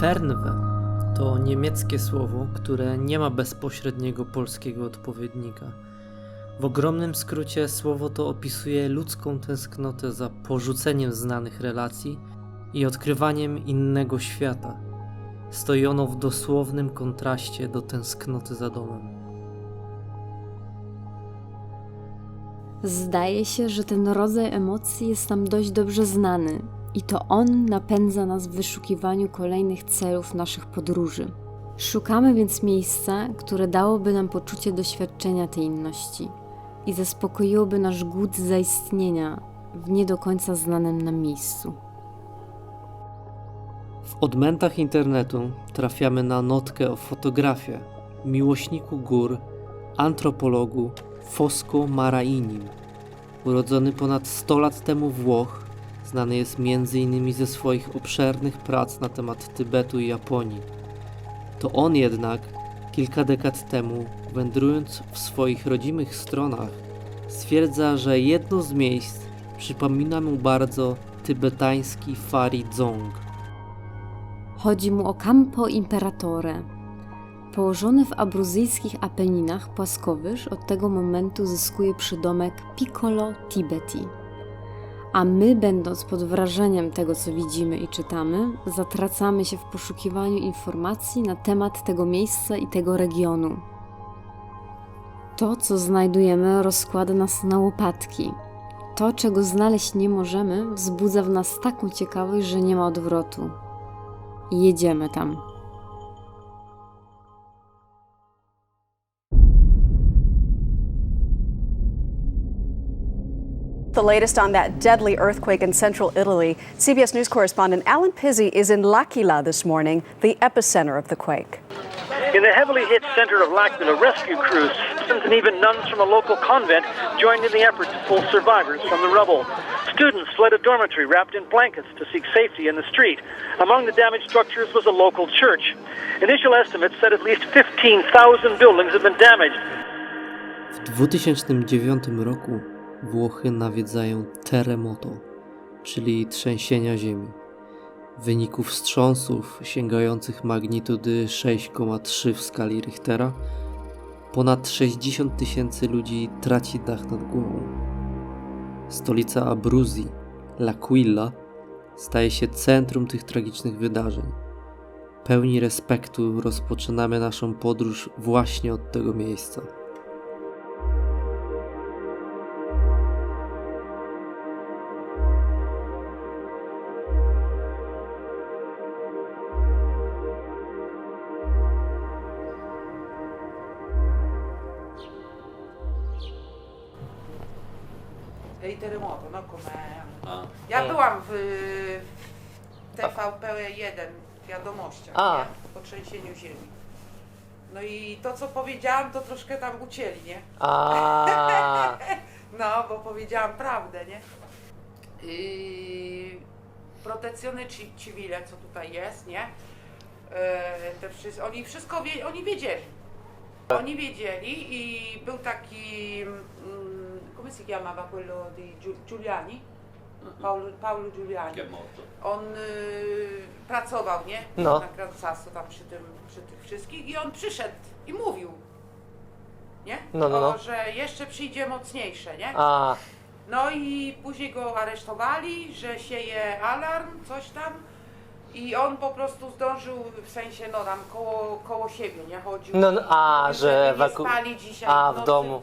Fernweh to niemieckie słowo, które nie ma bezpośredniego polskiego odpowiednika. W ogromnym skrócie słowo to opisuje ludzką tęsknotę za porzuceniem znanych relacji i odkrywaniem innego świata. Stoi ono w dosłownym kontraście do tęsknoty za domem. Zdaje się, że ten rodzaj emocji jest nam dość dobrze znany i to on napędza nas w wyszukiwaniu kolejnych celów naszych podróży. Szukamy więc miejsca, które dałoby nam poczucie doświadczenia tej inności i zaspokoiłoby nasz głód zaistnienia w nie do końca znanym nam miejscu. W odmętach internetu trafiamy na notkę o fotografię, miłośniku gór, antropologu Fosco Marainim. Urodzony ponad 100 lat temu Włoch, znany jest m.in. ze swoich obszernych prac na temat Tybetu i Japonii. To on jednak kilka dekad temu, wędrując w swoich rodzimych stronach, stwierdza, że jedno z miejsc przypomina mu bardzo tybetański Fari Dzong. Chodzi mu o Campo Imperatore. Położony w abruzyjskich Apeninach płaskowyż od tego momentu zyskuje przydomek Piccolo Tibeti. A my, będąc pod wrażeniem tego, co widzimy i czytamy, zatracamy się w poszukiwaniu informacji na temat tego miejsca i tego regionu. To, co znajdujemy, rozkłada nas na łopatki. To, czego znaleźć nie możemy, wzbudza w nas taką ciekawość, że nie ma odwrotu. Jedziemy tam. The latest on that deadly earthquake in central Italy. CBS News correspondent Alan Pizzi is in L'Aquila this morning, the epicenter of the quake. In the heavily hit center of L'Aquila, rescue crews, citizens and even nuns from a local convent joined in the effort to pull survivors from the rubble. Students fled a dormitory wrapped in blankets to seek safety in the street. Among the damaged structures was a local church. Initial estimates said at least 15,000 buildings had been damaged. W 2009 roku Włochy nawiedzają terremoto, czyli trzęsienia ziemi. W wyniku wstrząsów sięgających magnitudy 6,3 w skali Richtera ponad 60 000 ludzi traci dach nad głową. Stolica Abruzji, L'Aquila, staje się centrum tych tragicznych wydarzeń. Pełni respektu rozpoczynamy naszą podróż właśnie od tego miejsca. I terremoto, no come... Ja byłam w TVP1 w wiadomościach, nie? Po trzęsieniu ziemi. No i to, co powiedziałam, to troszkę tam ucięli, nie? No, bo powiedziałam prawdę, nie? Protezione civile, co tutaj jest, nie? Oni wszystko oni wiedzieli. Oni wiedzieli i był taki... come si chiamava quello di Giuliani? Paolo Giuliani. On pracował, nie? Na Gran Sasso, tam przy tych wszystkich i on przyszedł i mówił, nie? Że jeszcze przyjdzie mocniejsze, nie? No i później go aresztowali, że sieje alarm, coś tam. I on po prostu zdążył, w sensie, no tam koło siebie, nie chodził. Że nie spali dzisiaj w domu.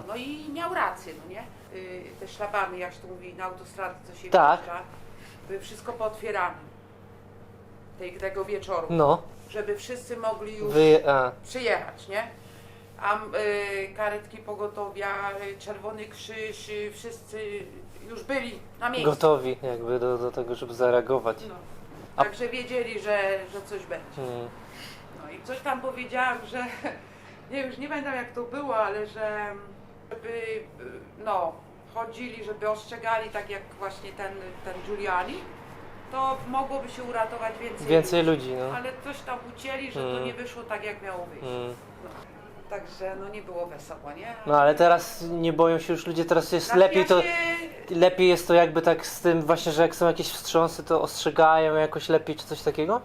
No i miał rację, no nie? Te szlabany, jak się to mówi, na autostradzie, co się Tak. wjeżdża, były wszystko pootwierane tego wieczoru, żeby wszyscy mogli już przyjechać, nie? A karetki pogotowia, Czerwony Krzyż, wszyscy już byli na miejscu. Gotowi jakby do tego, żeby zareagować. No. Także wiedzieli, że coś będzie. No i coś tam powiedziałam, że już nie pamiętam jak to było, ale że żeby chodzili, żeby ostrzegali, tak jak właśnie ten Giuliani, to mogłoby się uratować więcej ludzi. Ale coś tam ucięli, że to nie wyszło tak jak miało wyjść. No. Także nie było wesoło, nie? Ale teraz nie boją się już ludzie, teraz jest lepiej to... Lepiej jest to jakby tak z tym właśnie, że jak są jakieś wstrząsy, to ostrzegają jakoś lepiej czy coś takiego?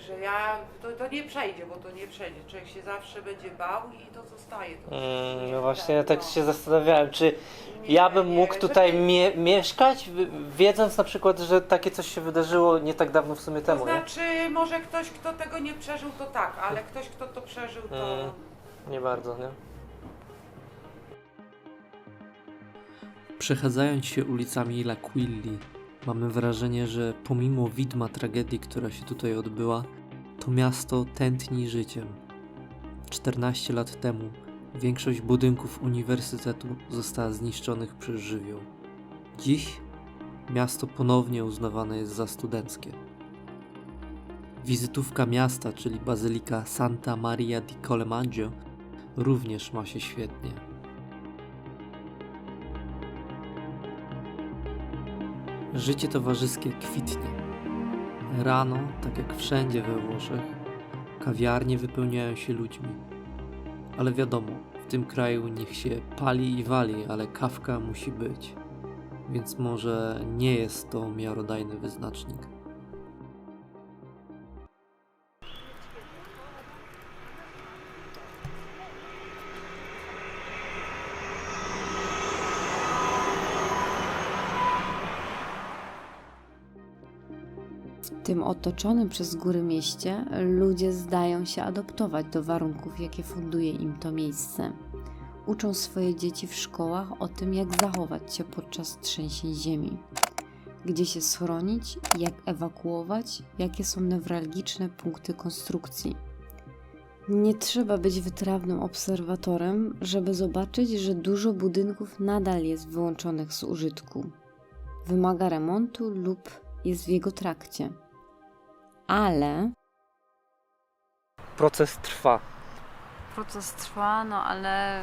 Także to nie przejdzie, bo to nie przejdzie. Człowiek się zawsze będzie bał i to zostaje. No właśnie, ja tak się zastanawiałem, czy ja bym mógł tutaj mieszkać, wiedząc na przykład, że takie coś się wydarzyło nie tak dawno w sumie To temu, nie? znaczy, może ktoś, kto tego nie przeżył, to tak, ale ktoś, kto to przeżył, to... Nie bardzo, nie? Przechadzając się ulicami L'Aquili, mamy wrażenie, że pomimo widma tragedii, która się tutaj odbyła, to miasto tętni życiem. 14 lat temu większość budynków uniwersytetu została zniszczonych przez żywioł. Dziś miasto ponownie uznawane jest za studenckie. Wizytówka miasta, czyli bazylika Santa Maria di Colemaggio, również ma się świetnie. Życie towarzyskie kwitnie. Rano, tak jak wszędzie we Włoszech, kawiarnie wypełniają się ludźmi. Ale wiadomo, w tym kraju niech się pali i wali, ale kawka musi być. Więc może nie jest to miarodajny wyznacznik. W tym otoczonym przez góry mieście ludzie zdają się adoptować do warunków, jakie funduje im to miejsce. Uczą swoje dzieci w szkołach o tym, jak zachować się podczas trzęsień ziemi, gdzie się schronić, jak ewakuować, jakie są newralgiczne punkty konstrukcji. Nie trzeba być wytrawnym obserwatorem, żeby zobaczyć, że dużo budynków nadal jest wyłączonych z użytku. Wymaga remontu lub jest w jego trakcie. Ale Proces trwa. No ale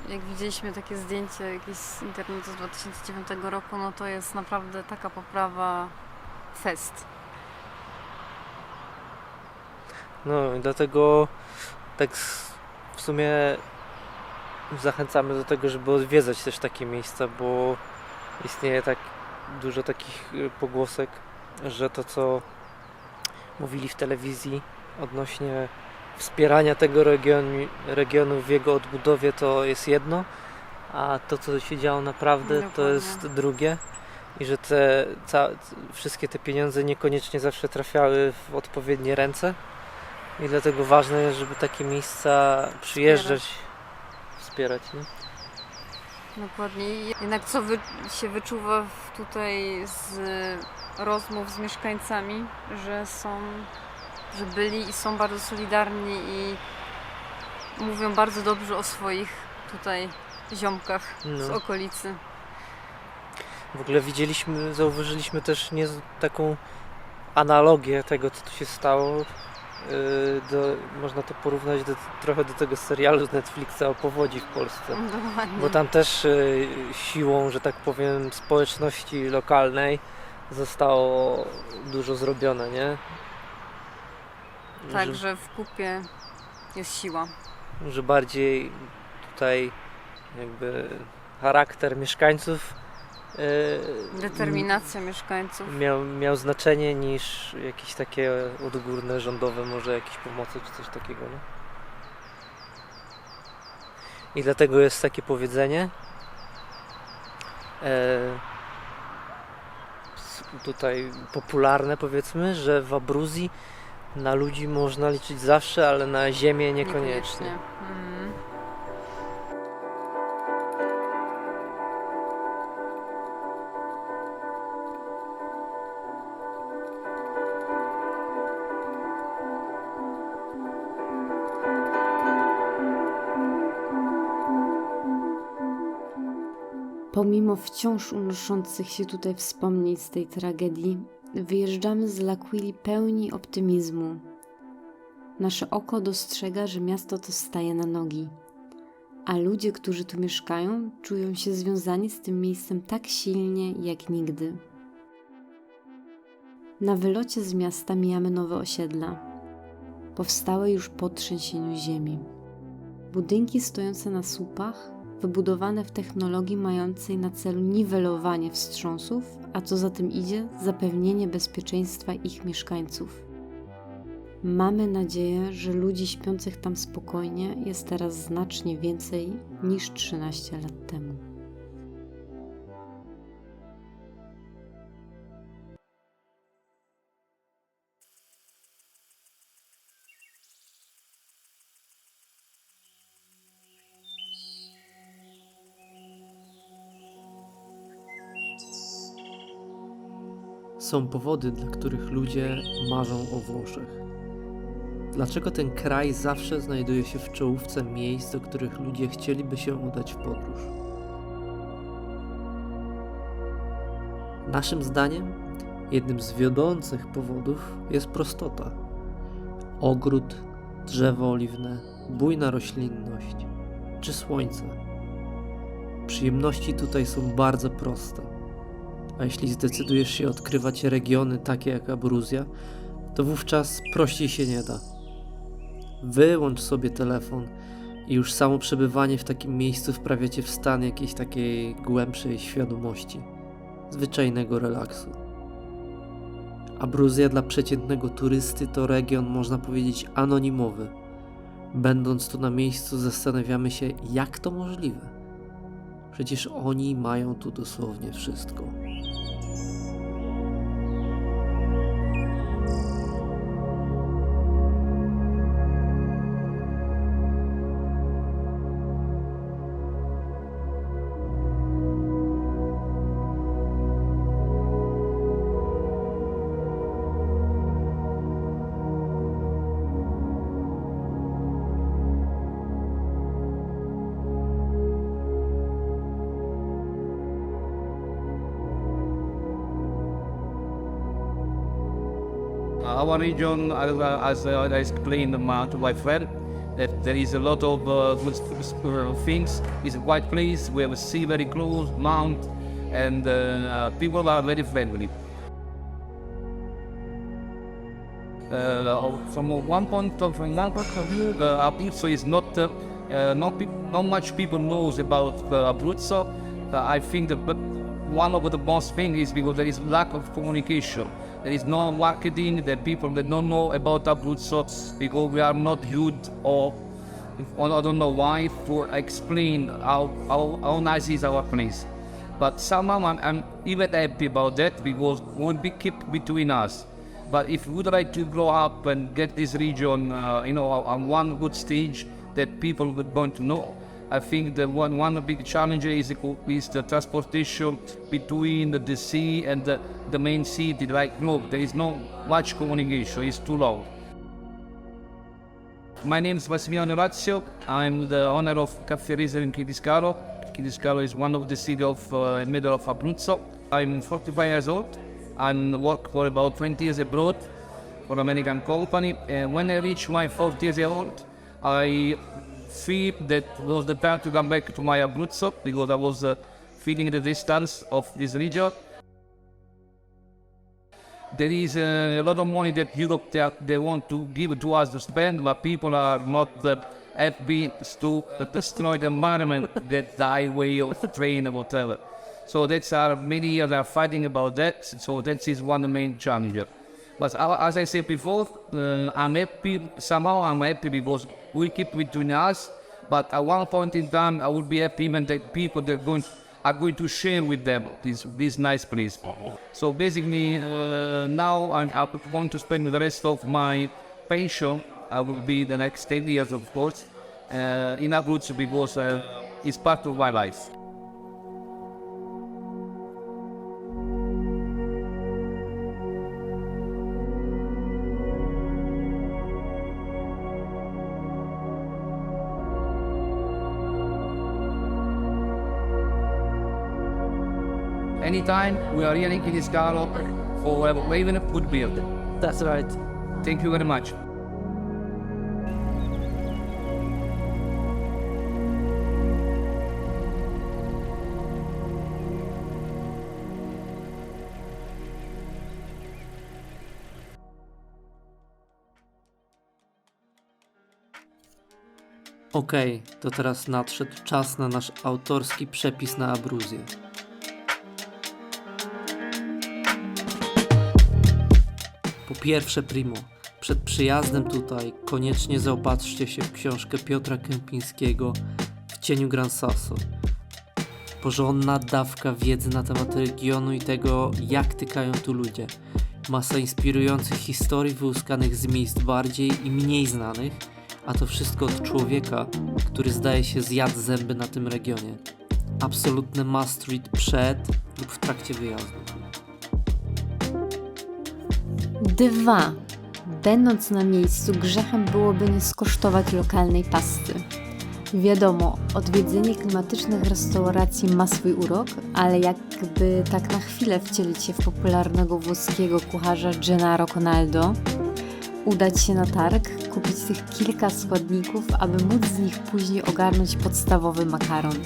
jak widzieliśmy takie zdjęcie jakieś z internetu z 2009 roku, no to jest naprawdę taka poprawa fest. No i dlatego tak w sumie zachęcamy do tego, żeby odwiedzać też takie miejsca, bo istnieje tak dużo takich pogłosek, że to, co mówili w telewizji odnośnie wspierania tego regionu w jego odbudowie, to jest jedno, a to, co się działo naprawdę, to Dokładnie. jest drugie. I że wszystkie te pieniądze niekoniecznie zawsze trafiały w odpowiednie ręce. I dlatego ważne jest, żeby takie miejsca przyjeżdżać, wspierać. Nie? Dokładnie. I jednak co się wyczuwa tutaj z rozmów z mieszkańcami, że byli i są bardzo solidarni i mówią bardzo dobrze o swoich tutaj ziomkach z okolicy. W ogóle zauważyliśmy też taką analogię tego, co tu się stało. Można to porównać trochę do tego serialu z Netflixa o powodzi w Polsce. Dokładnie. Bo tam też siłą, że tak powiem, społeczności lokalnej zostało dużo zrobione, nie? Także w kupie jest siła. Że bardziej tutaj jakby charakter mieszkańców Determinacja mieszkańców. miał znaczenie niż jakieś takie odgórne, rządowe może jakieś pomocy czy coś takiego, no. I dlatego jest takie powiedzenie tutaj popularne, powiedzmy, że w Abruzji na ludzi można liczyć zawsze, ale na ziemię niekoniecznie. pomimo wciąż unoszących się tutaj wspomnień z tej tragedii, wyjeżdżamy z L'Aquili pełni optymizmu. Nasze oko dostrzega, że miasto to staje na nogi, a ludzie, którzy tu mieszkają, czują się związani z tym miejscem tak silnie jak nigdy. Na wylocie z miasta mijamy nowe osiedla, powstałe już po trzęsieniu ziemi. Budynki stojące na słupach, wybudowane w technologii mającej na celu niwelowanie wstrząsów, a co za tym idzie, zapewnienie bezpieczeństwa ich mieszkańców. Mamy nadzieję, że ludzi śpiących tam spokojnie jest teraz znacznie więcej niż 13 lat temu. Są powody, dla których ludzie marzą o Włoszech. Dlaczego ten kraj zawsze znajduje się w czołówce miejsc, do których ludzie chcieliby się udać w podróż? Naszym zdaniem jednym z wiodących powodów jest prostota. Ogród, drzewo oliwne, bujna roślinność czy słońce. Przyjemności tutaj są bardzo proste. A jeśli zdecydujesz się odkrywać regiony takie jak Abruzja, to wówczas prościej się nie da. Wyłącz sobie telefon i już samo przebywanie w takim miejscu wprawia cię w stan jakiejś takiej głębszej świadomości, zwyczajnego relaksu. Abruzja dla przeciętnego turysty to region, można powiedzieć, anonimowy. Będąc tu na miejscu, zastanawiamy się, jak to możliwe. Przecież oni mają tu dosłownie wszystko. Our region, as I explained to my friend, that there is a lot of good things. It's a quiet place. We have a sea very close, mount, and people are very friendly. From one point of view, Abruzzo is not much people knows about Abruzzo. I think that one of the most things is because there is lack of communication. There is no marketing, that people that don't know about Abruzzo because we are not good or I don't know why to explain how nice is our place. But somehow I'm even happy about that because it won't be kept between us. But if we would like to grow up and get this region, on one good stage that people would want to know, I think that one big challenge is the transportation between the sea and the main city. Like, no, there is no much communication. It's too long. My name is Massimiliano Razio. I'm the owner of Caffè Riser in Chiediscalo. Chiediscalo is one of the cities of middle of Abruzzo. I'm 45 years old. I worked for about 20 years abroad for an American company. And when I reached my 40 years old, I feel that was the time to come back to my Abruzzo because I was feeling the distance of this region. There is a lot of money that Europe they want to give to us to spend, but people are not happy to destroy the environment, that the highway or the train or whatever. So that's many years are fighting about that. So that is one of the main challenges. But as I said before, I'm happy. Somehow I'm happy because we keep between us. But at one point in time, I will be happy even that people that are going to share with them this nice place. So basically, now I'm going to spend the rest of my pension. I will be the next 10 years, of course, in Abruzzo because it's part of my life. Anytime we are here in Chiediscalo or even a food bill. That's right. Thank you very much. Okej, to teraz nadszedł czas na nasz autorski przepis na Abruzję. Po pierwsze, primo, Przed przyjazdem tutaj koniecznie zaopatrzcie się w książkę Piotra Kępińskiego W cieniu Gran Sasso. Porządna dawka wiedzy na temat regionu i tego, jak tykają tu ludzie. Masa inspirujących historii wyłuskanych z miejsc bardziej i mniej znanych, a to wszystko od człowieka, który zdaje się zjadł zęby na tym regionie. Absolutny must read przed lub w trakcie wyjazdu. 2. Będąc na miejscu, grzechem byłoby nie skosztować lokalnej pasty. Wiadomo, odwiedzenie klimatycznych restauracji ma swój urok, ale jakby tak na chwilę wcielić się w popularnego włoskiego kucharza Gennaro Conaldo, udać się na targ, kupić tych kilka składników, aby móc z nich później ogarnąć podstawowy makaron.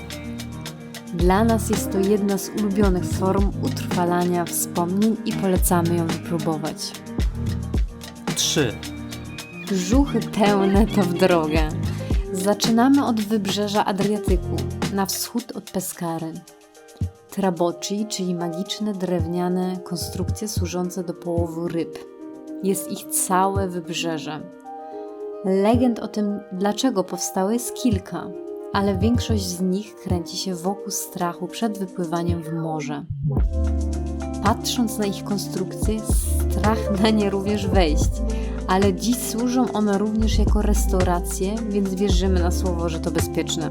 Dla nas jest to jedna z ulubionych form utrwalania wspomnień i polecamy ją wypróbować. 3. Brzuchy pełne to w drogę. Zaczynamy od wybrzeża Adriatyku, na wschód od Pescary. Trabocci, czyli magiczne drewniane konstrukcje służące do połowu ryb. Jest ich całe wybrzeże. Legend o tym, dlaczego powstały, jest kilka, ale większość z nich kręci się wokół strachu przed wypływaniem w morze. Patrząc na ich konstrukcję, strach na nie również wejść, ale dziś służą one również jako restauracje, więc wierzymy na słowo, że to bezpieczne.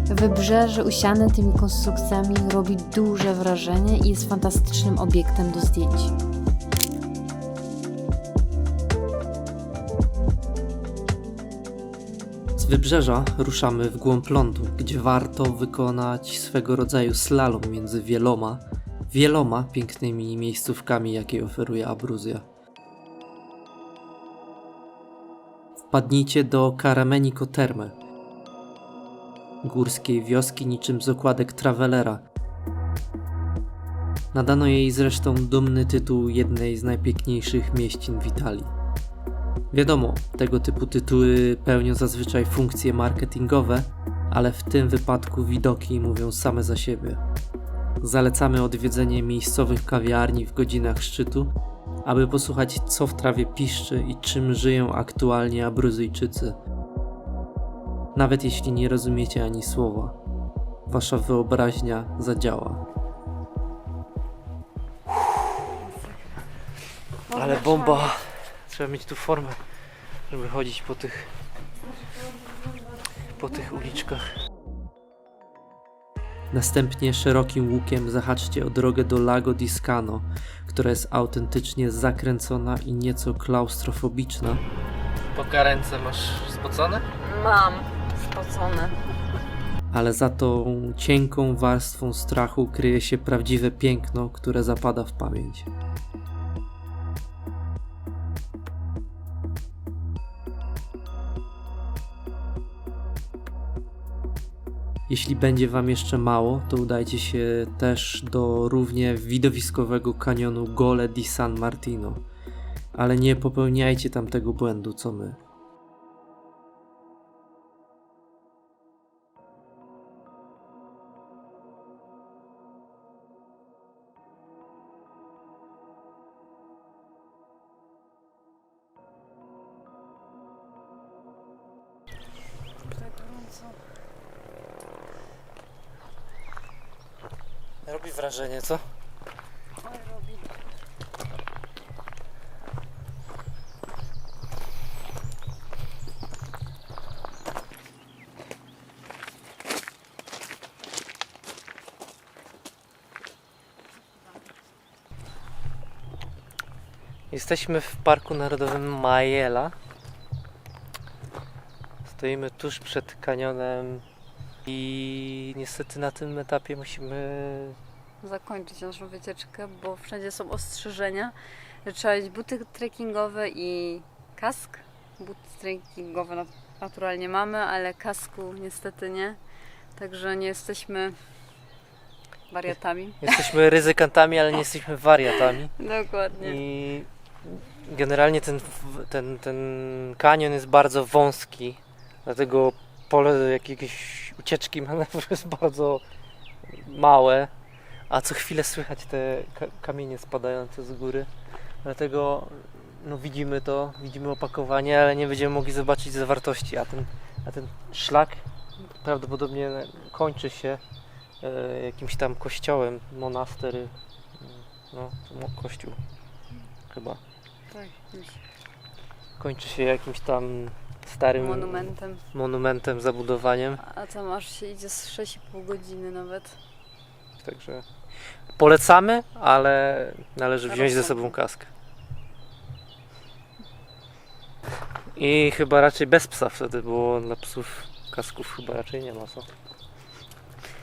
Wybrzeże usiane tymi konstrukcjami robi duże wrażenie i jest fantastycznym obiektem do zdjęć. Z wybrzeża ruszamy w głąb lądu, gdzie warto wykonać swego rodzaju slalom między wieloma pięknymi miejscówkami, jakie oferuje Abruzja. Wpadnijcie do Karamenico Terme, górskiej wioski niczym z okładek Travelera. Nadano jej zresztą dumny tytuł jednej z najpiękniejszych mieścin w Italii. Wiadomo, tego typu tytuły pełnią zazwyczaj funkcje marketingowe, ale w tym wypadku widoki mówią same za siebie. Zalecamy odwiedzenie miejscowych kawiarni w godzinach szczytu, aby posłuchać, co w trawie piszczy i czym żyją aktualnie Abruzyjczycy. Nawet jeśli nie rozumiecie ani słowa, wasza wyobraźnia zadziała. Ale bomba! Trzeba mieć tu formę, żeby chodzić po tych uliczkach. Następnie szerokim łukiem zahaczcie o drogę do Lago di Scano, która jest autentycznie zakręcona i nieco klaustrofobiczna. Poka ręce masz spocone? Mam spocone. Ale za tą cienką warstwą strachu kryje się prawdziwe piękno, które zapada w pamięć. Jeśli będzie wam jeszcze mało, to udajcie się też do równie widowiskowego kanionu Gole di San Martino, ale nie popełniajcie tam tego błędu co my. Robi wrażenie, co? Jesteśmy w Parku Narodowym Majela. Stoimy tuż przed kanionem i niestety na tym etapie musimy Zakończyć naszą wycieczkę, bo wszędzie są ostrzeżenia, że trzeba mieć buty trekkingowe i kask. Buty trekkingowe naturalnie mamy, ale kasku niestety nie. Także nie jesteśmy wariatami. Jesteśmy ryzykantami, ale nie jesteśmy wariatami. Dokładnie. I generalnie ten kanion jest bardzo wąski, dlatego pole jakiejś ucieczki manewru jest bardzo małe, a co chwilę słychać te kamienie spadające z góry. Dlatego no widzimy to, widzimy opakowanie, ale nie będziemy mogli zobaczyć zawartości, a ten szlak prawdopodobnie kończy się jakimś tam kościołem, monastery, no kościół chyba. Tak, Kończy się jakimś tam starym monumentem, zabudowaniem. A tam aż się idzie z 6,5 godziny nawet. Także polecamy, ale należy wziąć ze sobą kaskę. I chyba raczej bez psa wtedy, bo dla psów kasków chyba raczej nie ma, co?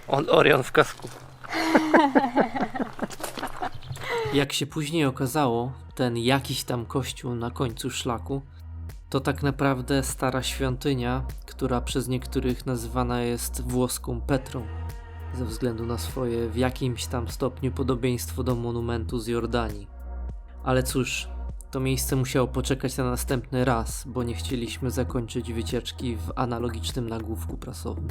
Orion w kasku. Jak się później okazało, ten jakiś tam kościół na końcu szlaku to tak naprawdę stara świątynia, która przez niektórych nazywana jest włoską Petrą, ze względu na swoje w jakimś tam stopniu podobieństwo do monumentu z Jordanii. Ale cóż, to miejsce musiało poczekać na następny raz, bo nie chcieliśmy zakończyć wycieczki w analogicznym nagłówku prasowym.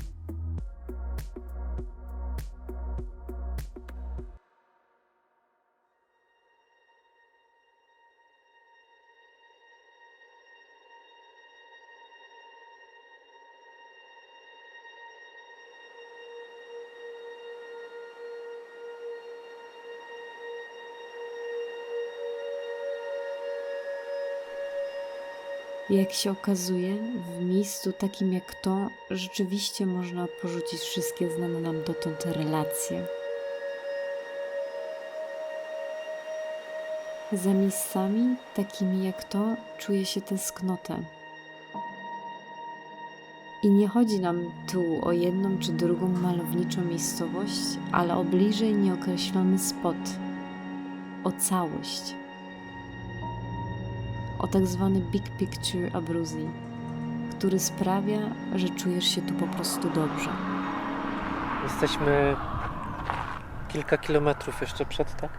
Jak się okazuje, w miejscu takim jak to rzeczywiście można porzucić wszystkie znane nam dotąd relacje. Za miejscami takimi jak to czuje się tęsknotę. I nie chodzi nam tu o jedną czy drugą malowniczą miejscowość, ale o bliżej nieokreślony spot, o całość. O tak zwany big picture Abruzji, który sprawia, że czujesz się tu po prostu dobrze. Jesteśmy kilka kilometrów jeszcze przed, tak?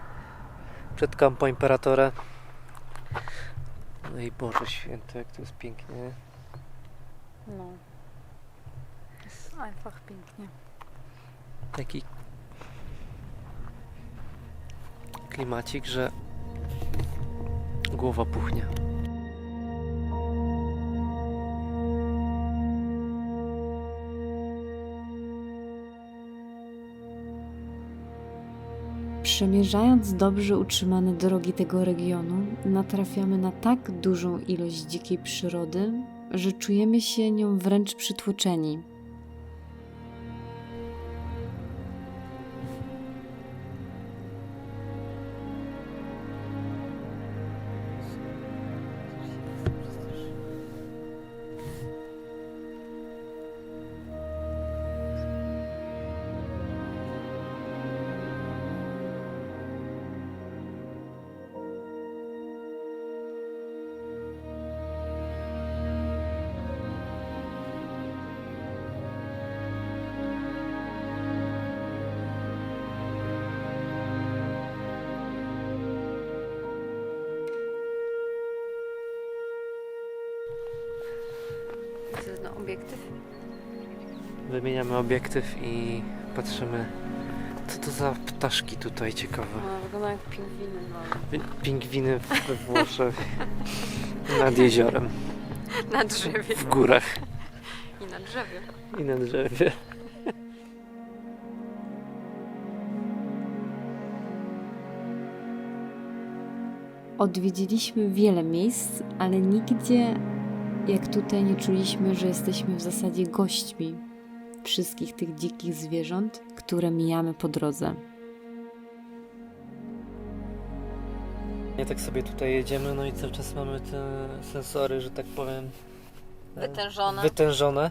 Przed Campo Imperatore. No i Boże Święty, jak to jest pięknie. No. Jest einfach pięknie. Taki klimacik, że głowa puchnie. Przemierzając dobrze utrzymane drogi tego regionu, natrafiamy na tak dużą ilość dzikiej przyrody, że czujemy się nią wręcz przytłoczeni. No, obiektyw. Wymieniamy obiektyw i patrzymy, co to za ptaszki tutaj ciekawe. No, wygląda jak pingwiny. No. Pingwiny we Włoszech nad jeziorem, Na drzewie. w górach I na drzewie. i na drzewie. Odwiedziliśmy wiele miejsc, ale nigdzie jak tutaj nie czuliśmy, że jesteśmy w zasadzie gośćmi wszystkich tych dzikich zwierząt, które mijamy po drodze. Nie tak sobie tutaj jedziemy, no i cały czas mamy te sensory, że tak powiem, wytężone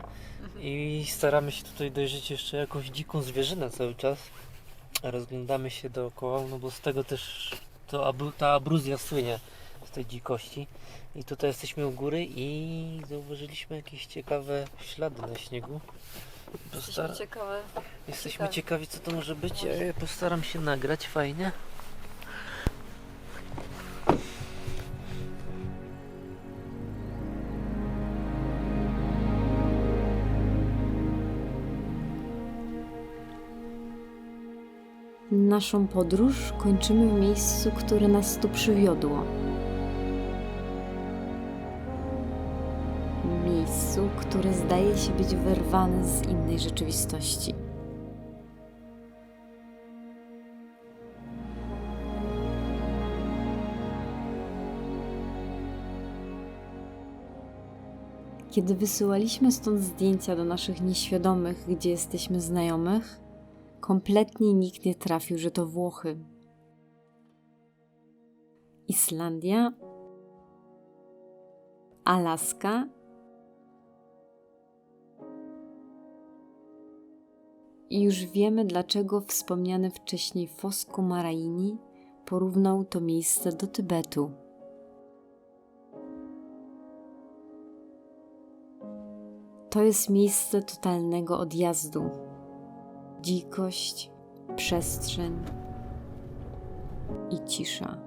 i staramy się tutaj dojrzeć jeszcze jakąś dziką zwierzynę cały czas. Rozglądamy się dookoła, no bo z tego też ta Abruzja słynie, z tej dzikości. I tutaj jesteśmy u góry i zauważyliśmy jakieś ciekawe ślady na śniegu. Jesteśmy ciekawi, co to może być. Ja postaram się nagrać fajnie. Naszą podróż kończymy w miejscu, które nas tu przywiodło. miejscu, które zdaje się być wyrwane z innej rzeczywistości. Kiedy wysyłaliśmy stąd zdjęcia do naszych nieświadomych, gdzie jesteśmy znajomych, kompletnie nikt nie trafił, że to Włochy. Islandia, Alaska i już wiemy, dlaczego wspomniany wcześniej Fosco Maraini porównał to miejsce do Tybetu. To jest miejsce totalnego odjazdu. Dzikość, przestrzeń i cisza.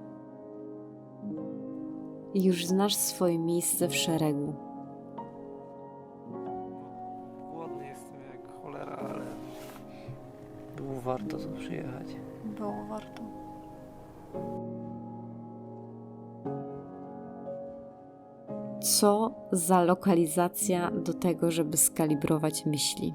I już znasz swoje miejsce w szeregu. Głodny jestem jak cholera, ale było warto tu przyjechać. Było warto. Co za lokalizacja do tego, żeby skalibrować myśli.